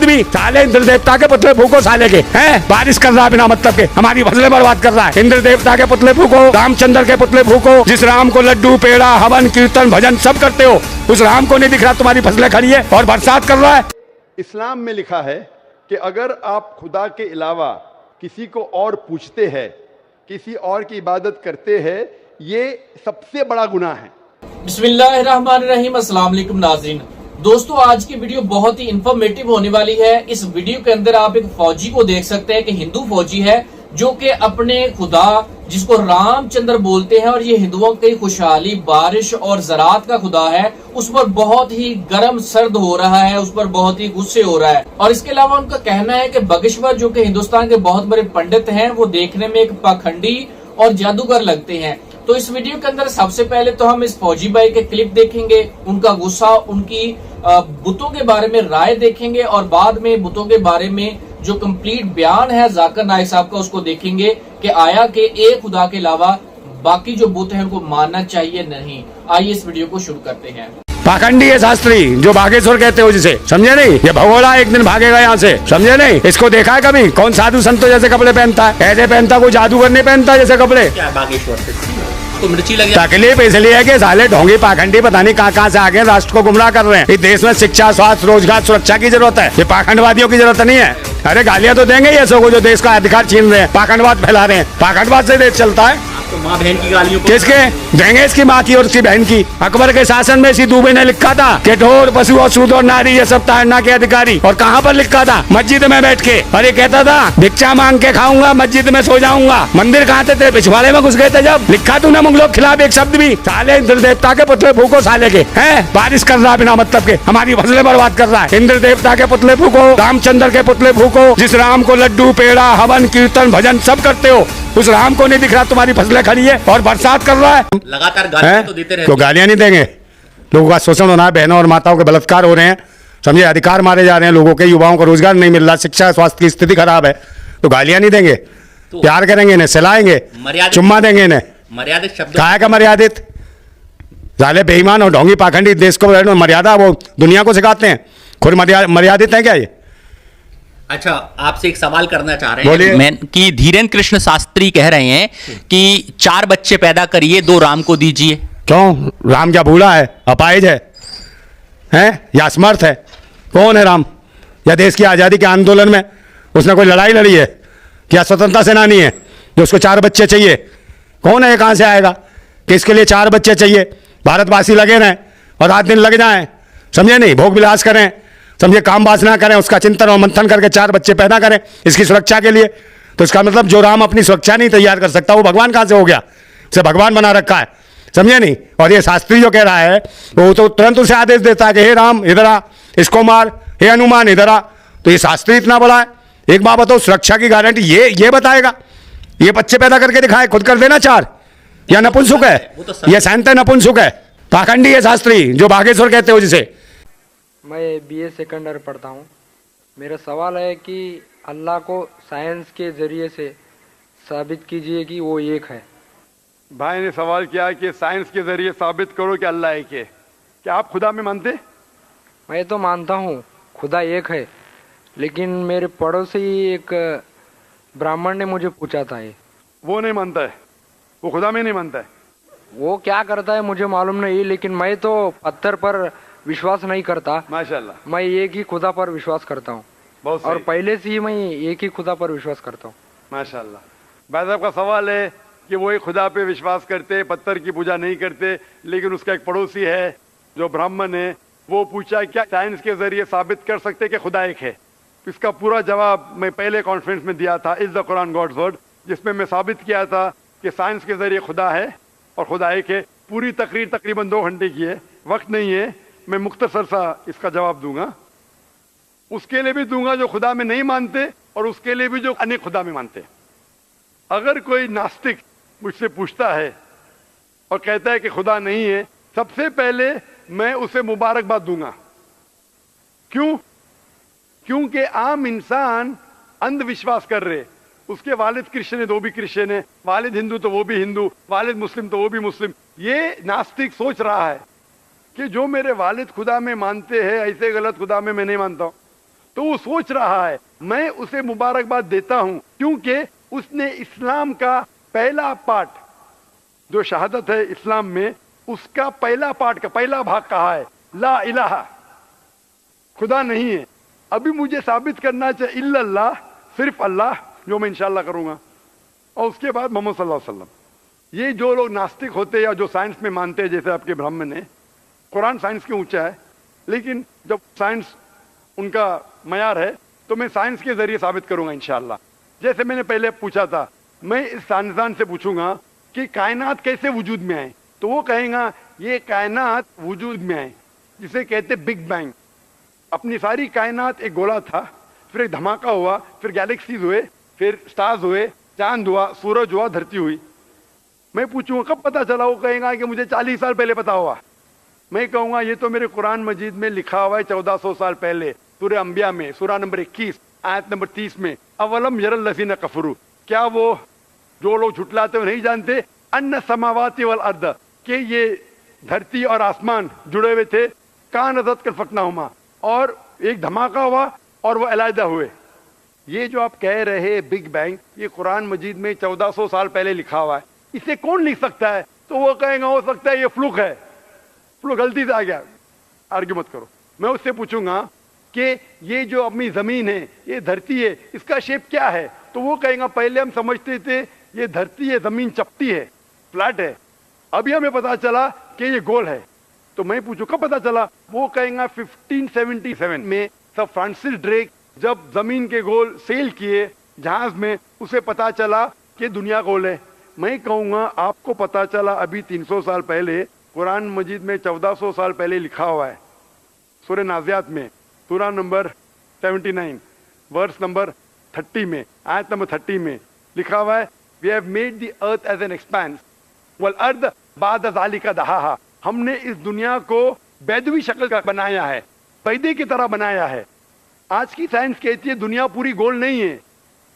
भी, साले इंद्र देवता के पुतले फूको साले के, हैं बारिश कर रहा है बिना मतलब के, हमारी फसलें बर्बाद कर रहा है। इंद्र देवता के पुतले फूको, रामचंद्र के पुतले फूको, जिस राम को लड्डू पेड़ा हवन कीर्तन भजन सब करते हो, उस राम को नहीं दिख रहा तुम्हारी फसलें खड़ी है और बरसात कर रहा है। इस्लाम में लिखा है कि अगर आप खुदा के अलावा किसी को और पूछते हैं, किसी और की इबादत करते हैं, ये सबसे बड़ा गुनाह है। बिस्मिल्लाहिर्रहमानिर्रहीम। अस्सलाम वालेकुम नाज़रीन। दोस्तों, आज की वीडियो बहुत ही इंफॉर्मेटिव होने वाली है। इस वीडियो के अंदर आप एक फौजी को देख सकते हैं कि हिंदू फौजी है जो कि अपने खुदा जिसको रामचंद्र बोलते हैं और ये हिंदुओं की खुशहाली बारिश और ज़राअत का खुदा है, उस पर बहुत ही गर्म सर्द हो रहा है, उस पर बहुत ही गुस्से हो रहा है। और इसके अलावा उनका कहना है कि बागेश्वर जो कि हिंदुस्तान के बहुत बड़े पंडित हैं, वो देखने में एक पाखंडी और जादूगर लगते हैं। तो इस वीडियो के अंदर सबसे पहले तो हम इस फौजी भाई के क्लिप देखेंगे, उनका गुस्सा, उनकी बुतों के बारे में राय देखेंगे और बाद में बुतों के बारे में जो कंप्लीट बयान है जाकिर नाइक साहब का, उसको देखेंगे कि आया कि एक खुदा के अलावा बाकी जो बुत हैं उनको मानना चाहिए नहीं। आइए इस वीडियो को शुरू करते हैं। पाखंडी है शास्त्री जो बागेश्वर कहते हो जिसे, समझे नहीं? ये भगोड़ा एक दिन भागेगा यहाँ से, समझे नहीं? इसको देखा है कभी? कौन साधु संतों जैसे कपड़े पहनता है? ऐसे पहनता, कोई जादूगर नहीं पहनता जैसे कपड़े। क्या बागेश्वर से तो मिर्ची लगी तकलीफ इसलिए है कि साले ढोंगी पाखंडी पता नहीं कहाँ से आ गए, राष्ट्र को गुमराह कर रहे हैं। इस देश में शिक्षा, स्वास्थ्य, रोजगार, सुरक्षा की जरूरत है, ये पाखंडवादियों की जरूरत नहीं है। अरे गालियां तो देंगे ये सबको जो देश का अधिकार छीन रहे हैं, पाखंडवाद फैला रहे हैं। पाखंडवाद से देश चलता है। तो माँ बहन की गालियों किसके देंगे? इसकी माँ की और इसकी बहन की। अकबर के शासन में इसी दुबे ने लिखा था कि ढोर पशु और सूद और नारी ये सब ताड़ना के अधिकारी। और कहाँ पर लिखा था? मस्जिद में बैठ के। और ये कहता था भिक्षा मांग के खाऊंगा, मस्जिद में सो जाऊंगा। मंदिर कहाँ थे? तेरे पिछवाड़े में घुस गए थे जब। लिखा तूने मुगलों के खिलाफ एक शब्द भी? साले इंद्र देवता के पुतले फूको साले के, हैं बारिश कर रहा है बिना मतलब के, हमारी फसलें बर्बाद कर रहा है। इंद्र देवता के पुतले फूको, रामचंद्र के पुतले फूको, जिस राम को लड्डू पेड़ा हवन कीर्तन भजन सब करते हो, उस राम को नहीं दिख रहा तुम्हारी फसलें खड़ी है और बरसात कर रहा है। लगातार गालियां तो देते रहते तो गालियां नहीं देंगे? लोगों का शोषण होना है, बहनों और माताओं के बलात्कार हो रहे हैं, समझे? अधिकार मारे जा रहे हैं लोगों के, युवाओं को रोजगार नहीं मिल रहा, शिक्षा स्वास्थ्य की स्थिति खराब है, तो गालियां नहीं देंगे? तो प्यार करेंगे इन्हें, सिलाएंगे, चुम्मा देंगे इन्हें। मर्यादित शब्द क्या का मर्यादित? साले बेईमान और ढोंगी पाखंडी देश को मर्यादा वो दुनिया को सिखाते हैं, खुद मर्यादित है क्या ये? अच्छा, आपसे एक सवाल करना चाह रहे हैं मैं कि धीरेन्द्र कृष्ण शास्त्री कह रहे हैं कि 4 बच्चे पैदा करिए, 2 राम को दीजिए। क्यों? राम क्या बूढ़ा है, अपाहिज है, हैं या असमर्थ है? कौन है राम? या देश की आज़ादी के आंदोलन में उसने कोई लड़ाई लड़ी है? क्या स्वतंत्रता सेनानी है जो उसको 4 बच्चे चाहिए? कौन है? कहाँ से आएगा कि इसके लिए 4 बच्चे चाहिए? भारतवासी लगे रहें और रात दिन लग जाएं, समझे नहीं? भोग विलास करें, समझे, काम वासना करें, उसका चिंतन और मंथन करके 4 बच्चे पैदा करें इसकी सुरक्षा के लिए। तो इसका मतलब जो राम अपनी सुरक्षा नहीं तैयार कर सकता वो भगवान कहाँ से हो गया? उसे भगवान बना रखा है, समझे नहीं? और ये शास्त्री जो कह रहा है वो तो तुरंत उसे आदेश देता है कि हे राम इधर आ, इसको मार, हे हनुमान इधर आ। तो ये शास्त्री इतना बड़ा है। एक बात बताओ, सुरक्षा की गारंटी ये बताएगा? ये बच्चे पैदा करके दिखाए, खुद कर देना 4? या नपुंसक है? ये शांत नपुंसक है, पाखंडी है शास्त्री जो बागेश्वर कहते हो जिसे। मैं BA सेकंड ईयर पढ़ता हूँ। मेरा सवाल है कि अल्लाह को साइंस के ज़रिए से साबित कीजिए कि वो एक है। भाई ने सवाल किया कि साइंस के जरिए साबित करो कि अल्लाह एक है। क्या आप खुदा में मानते? मैं तो मानता हूँ खुदा एक है, लेकिन मेरे पड़ोसी एक ब्राह्मण ने मुझे पूछा था ये। वो नहीं मानता है, वो खुदा में नहीं मानता है। वो क्या करता है मुझे मालूम नहीं, लेकिन मैं तो पत्थर पर विश्वास नहीं करता। माशाल्लाह, मैं एक ही खुदा पर विश्वास करता हूँ, बहुत और सही। पहले से ही मैं एक ही खुदा पर विश्वास करता हूँ। माशाल्लाह। भाई साहब का सवाल है कि वो एक खुदा पे विश्वास करते, पत्थर की पूजा नहीं करते, लेकिन उसका एक पड़ोसी है जो ब्राह्मण है, वो पूछा क्या साइंस के जरिए साबित कर सकते कि खुदा एक है? इसका पूरा जवाब मैं पहले कॉन्फ्रेंस में दिया था, is the Quran God's word, जिसमें मैं साबित किया था कि साइंस के जरिए खुदा है और खुदा एक है। पूरी तकरीर तकरीबन 2 घंटे की है, वक्त नहीं है, मैं मुख्तसर सा इसका जवाब दूंगा। उसके लिए भी दूंगा जो खुदा में नहीं मानते और उसके लिए भी जो अनेक खुदा में मानते। अगर कोई नास्तिक मुझसे पूछता है और कहता है कि खुदा नहीं है, सबसे पहले मैं उसे मुबारकबाद दूंगा। क्यों? क्योंकि आम इंसान अंधविश्वास कर रहे। उसके वालिद क्रिश्चियन है तो वो भी क्रिश्चियन है, वालिद हिंदू तो वो भी हिंदू, वालिद मुस्लिम तो वो भी मुस्लिम। ये नास्तिक सोच रहा है कि जो मेरे वालिद खुदा में मानते हैं ऐसे गलत खुदा में मैं नहीं मानता हूँ। تو وہ سوچ رہا ہے. میں اسے مبارکباد دیتا ہوں کیونکہ اس نے اسلام کا پہلا پارٹ جو شہادت ہے اسلام میں, اس کا پہلا پارٹ کا پہلا بھاگ کہا ہے لا الہ, خدا نہیں ہے. ابھی مجھے ثابت کرنا چاہیے الا اللہ, صرف اللہ, جو میں انشاءاللہ کروں گا, اور اس کے بعد محمد صلی اللہ علیہ وسلم. یہ جو لوگ ناستک ہوتے یا جو سائنس میں مانتے ہیں, جیسے آپ کے برہمن ہیں, قرآن سائنس کے اونچا ہے, لیکن جب سائنس ان کا معیار ہے تو میں سائنس کے ذریعے ثابت کروں گا انشاءاللہ. جیسے میں نے پہلے پوچھا تھا, میں اس سائنسدان سے پوچھوں گا کہ کائنات کیسے وجود میں آئے, تو وہ کہیں گا یہ کائنات وجود میں آئے جسے کہتے بگ بینگ. اپنی ساری کائنات ایک گولا تھا, پھر ایک دھماکہ ہوا, پھر گیلیکسیز ہوئے, پھر سٹارز ہوئے, چاند ہوا, سورج ہوا, دھرتی ہوئی. میں پوچھوں گا کب پتا چلا, وہ کہیں گا کہ مجھے 40 سال پہلے پتا ہوا. میں کہوں گا یہ تو میرے قرآن مجید میں لکھا ہوا ہے 1400 سال پہلے, سورہ انبیاء میں, سورہ نمبر 21 آیت نمبر 30 میں, اولم یر الذین کفروا, کیا وہ جو لوگ جھٹلاتے وہ نہیں جانتے, ان السماوات والارض, کہ یہ دھرتی اور آسمان جڑے ہوئے تھے, کانت کلفقناہما, اور ایک دھماکہ ہوا اور وہ علیحدہ ہوئے. یہ جو آپ کہہ رہے بگ بینگ, یہ قرآن مجید میں 1400 سال پہلے لکھا ہوا ہے, اسے کون لکھ سکتا ہے؟ تو وہ کہیں گا ہو سکتا ہے یہ فلوک ہے, فلوک غلطی سے آ گیا. آرگیو مت کرو. میں اس سے پوچھوں گا کہ یہ جو اپنی زمین ہے, یہ دھرتی ہے, اس کا شیپ کیا ہے؟ تو وہ کہیں گا پہلے ہم سمجھتے تھے یہ دھرتی ہے, زمین چپٹی ہے, فلیٹ ہے, ابھی ہمیں پتا چلا کہ یہ گول ہے. تو میں پوچھوں کب پتا چلا؟ وہ کہیں گا 1577 میں سر فرانسس ڈریک جب زمین کے گول سیل کیے جہاز میں, اسے پتا چلا کہ دنیا گول ہے. میں کہوں گا آپ کو پتا چلا ابھی 300 سال پہلے, قرآن مجید میں 1400 سال پہلے لکھا ہوا ہے, سورہ نازعات میں, سورہ نمبر 79 ورس نمبر 30 میں, آیت نمبر 30 میں لکھا ہوا ہے we have made the earth as an expanse والارض بعد ذلك دحاها, ہم نے اس دنیا کو بیدوی شکل کا بنایا ہے, پیدے کی طرح بنایا ہے. آج کی سائنس کہتی ہے دنیا پوری گول نہیں ہے,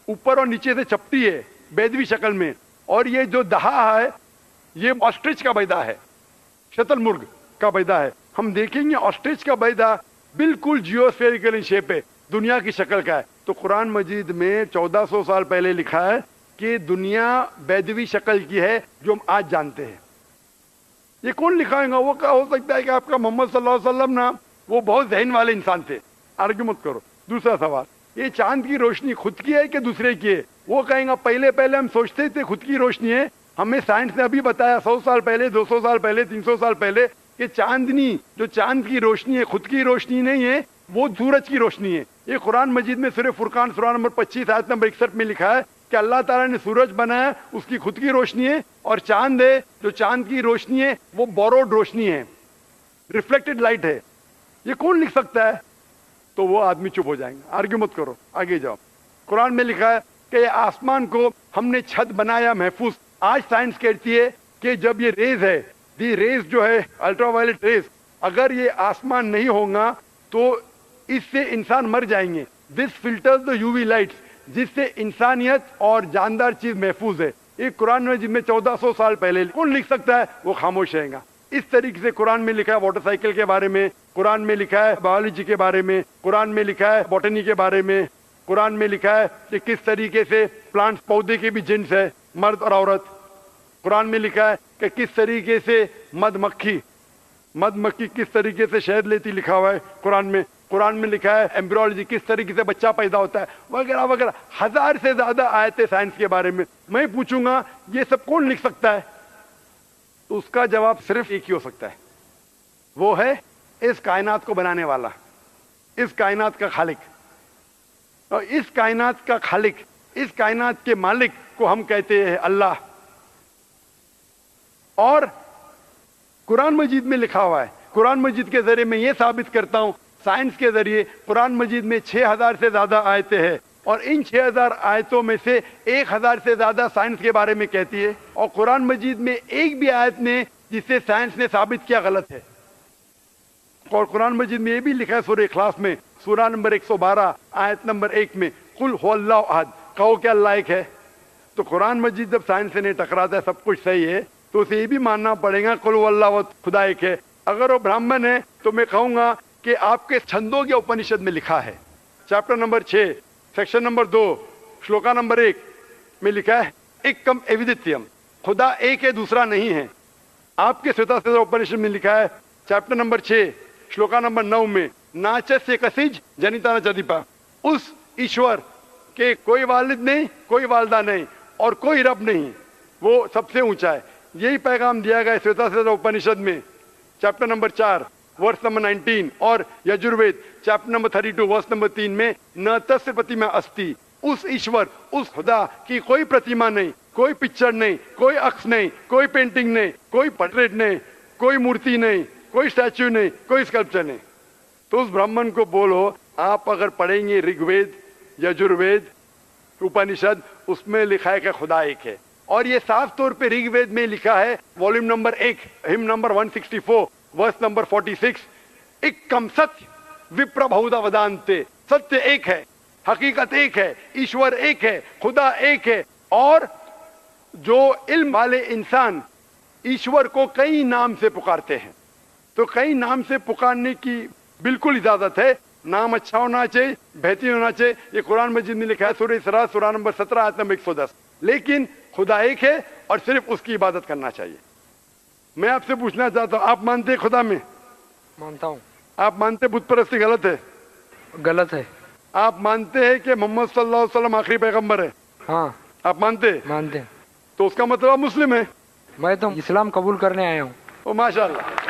اوپر اور نیچے سے چپٹی ہے بیدوی شکل میں, اور یہ جو دہا ہے یہ آسٹرچ کا بیدا ہے, شتل مرغ کا بیدا ہے. ہم دیکھیں گے آسٹرچ کا بیدا بالکل جیوسفیریکل شیپ ہے, دنیا کی شکل کا ہے. تو قرآن مجید میں 1400 سال پہلے لکھا ہے کہ دنیا بیدوی شکل کی ہے جو ہم آج جانتے ہیں. یہ کون لکھائے گا؟ وہ ہو سکتا ہے کہ آپ کا محمد صلی اللہ علیہ وسلم نا وہ بہت ذہن والے انسان تھے. آرگیو مت کرو. دوسرا سوال, یہ چاند کی روشنی خود کی ہے کہ دوسرے کی ہے؟ وہ کہیں گا پہلے ہم سوچتے تھے خود کی روشنی ہے, ہمیں سائنس نے ابھی بتایا 100 سال پہلے, 200 سال پہلے, 300 سال پہلے کہ چاندنی جو چاند کی روشنی ہے خود کی روشنی نہیں ہے, وہ سورج کی روشنی ہے. یہ قرآن مجید میں سورہ فرقان سورہ نمبر 25 آیت نمبر 61 میں لکھا ہے کہ اللہ تعالیٰ نے سورج بنایا, اس کی خود کی روشنی ہے, اور چاند ہے جو چاند کی روشنی ہے وہ بوروڈ روشنی ہے, ریفلیکٹڈ لائٹ ہے. یہ کون لکھ سکتا ہے؟ تو وہ آدمی چپ ہو جائیں گے. آرگیو مت کرو, آگے جاؤ. قرآن میں لکھا ہے کہ یہ آسمان کو ہم نے چھت بنایا محفوظ. آج سائنس کہتی ہے کہ جب یہ ریز ہے, دی ریز جو ہے الٹرا وائلٹ ریز, اگر یہ آسمان نہیں ہوگا تو اس سے انسان مر جائیں گے. دس فلٹرز دا یووی لائٹس, جس سے انسانیت اور جاندار چیز محفوظ ہے. یہ قرآن میں جن میں 1400 سال پہلے کون لکھ سکتا ہے؟ وہ خاموش رہے گا. اس طریقے سے قرآن میں لکھا ہے واٹر سائیکل کے بارے میں, قرآن میں لکھا ہے بایولوجی کے بارے میں, قرآن میں لکھا ہے بوٹنی کے بارے میں, قرآن میں لکھا ہے کہ کس طریقے سے پلانٹس پودے کے بھی جنس ہے, مرد اور عورت. قرآن میں لکھا ہے کہ کس طریقے سے مد مکھی کس طریقے سے شہد لیتی, لکھا ہوا ہے قرآن میں. قرآن میں لکھا ہے ایمبریولوجی, کس طریقے سے بچہ پیدا ہوتا ہے, وغیرہ وغیرہ. 1000 سے زیادہ آیتیں سائنس کے بارے میں. میں پوچھوں گا یہ سب کون لکھ سکتا ہے؟ تو اس کا جواب صرف ایک ہی ہو سکتا ہے, وہ ہے اس کائنات کو بنانے والا, اس کائنات کا خالق. اور اس کائنات کا خالق, اس کائنات کے مالک کو ہم کہتے ہیں اللہ. اور قرآن مجید میں لکھا ہوا ہے, قرآن مجید کے ذریعے میں یہ ثابت کرتا ہوں, سائنس کے ذریعے قرآن مجید میں 6000 سے زیادہ آیتیں ہیں, اور ان 6000 آیتوں میں سے 1000 سے زیادہ سائنس کے بارے میں کہتی ہے, اور قرآن مجید میں ایک بھی آیت نے جسے سائنس نے ثابت کیا غلط ہے. اور قرآن مجید میں یہ بھی لکھا ہے سورہ اخلاص میں, سورہ نمبر 112 آیت نمبر 1 میں, قل هو اللہ احد, کہو کہ اللہ ایک ہے. تو قرآن مجید جب سائنس سے نہیں ٹکراتا ہے, سب کچھ صحیح ہے, تو اسے یہ بھی ماننا پڑے گا قل هو اللہ احد, خدا ایک ہے. اگر وہ برہمن ہے تو میں کہوں گا کہ آپ کے چھندوگیہ اپنشد میں لکھا ہے, chapter number 6 section number 2 shloka number 1 में लिखा है एकम एविदित्यम, खुदा एक है दूसरा नहीं है। आपके श्वेताश्वतर उपनिषद में लिखा है चैप्टर नंबर 6 श्लोका नंबर 9 में नाचस्य कसिज जनिता न चदीपा, उस ईश्वर के कोई वालिद नहीं, कोई वालदा नहीं और कोई रब नहीं, वो सबसे ऊंचा है। यही पैगाम दिया गया श्वेताश्वतर उपनिषद में चैप्टर नंबर 4 वर्ष नंबर 19 और यजुर्वेद चैप्टर नंबर 32 वर्ष नंबर 3 में न तस्य प्रतिमा अस्ति, उस ईश्वर उस खुदा की कोई प्रतिमा नहीं, कोई पिक्चर नहीं, कोई अक्स नहीं, कोई पेंटिंग नहीं, कोई पोर्ट्रेट नहीं, कोई मूर्ति नहीं, कोई स्टैच्यू नहीं, कोई स्कल्पचर नहीं। तो उस ब्राह्मण को बोलो, आप अगर पढ़ेंगे ऋग्वेद यजुर्वेद उपनिषद, उसमें लिखा है कि खुदा एक है। और ये साफ तौर पे ऋग्वेद में लिखा है volume number 1 hymn number 164 verse number 46, एकम सत्य विप्र बहुधा वदान्ते, सत्य एक है, हकीकत एक है, ईश्वर एक है, खुदा एक है। और जो इल्म वाले इंसान ईश्वर को कई नाम से पुकारते हैं, तो कई नाम से पुकारने की बिल्कुल इजाजत है। नाम अच्छा होना चाहिए, बेहतरीन होना चाहिए। ये कुरान मजीद में लिखा है सूरह इसरा सूरा नंबर 17 आयत नंबर 110। लेकिन खुदा एक है और सिर्फ उसकी इबादत करना चाहिए। मैं आपसे पूछना चाहता हूँ, आप मानते हैं खुदा में? मानता हूँ। आप मानते बुत परस्ती गलत है? गलत है। आप मानते हैं कि मोहम्मद सल्लल्लाहु अलैहि वसल्लम आखिरी पैगंबर है? हाँ आप मानते हैं? मानते हैं। तो उसका मतलब आप मुस्लिम है। मैं तो इस्लाम कबूल करने आया हूँ। ओ माशाअल्लाह।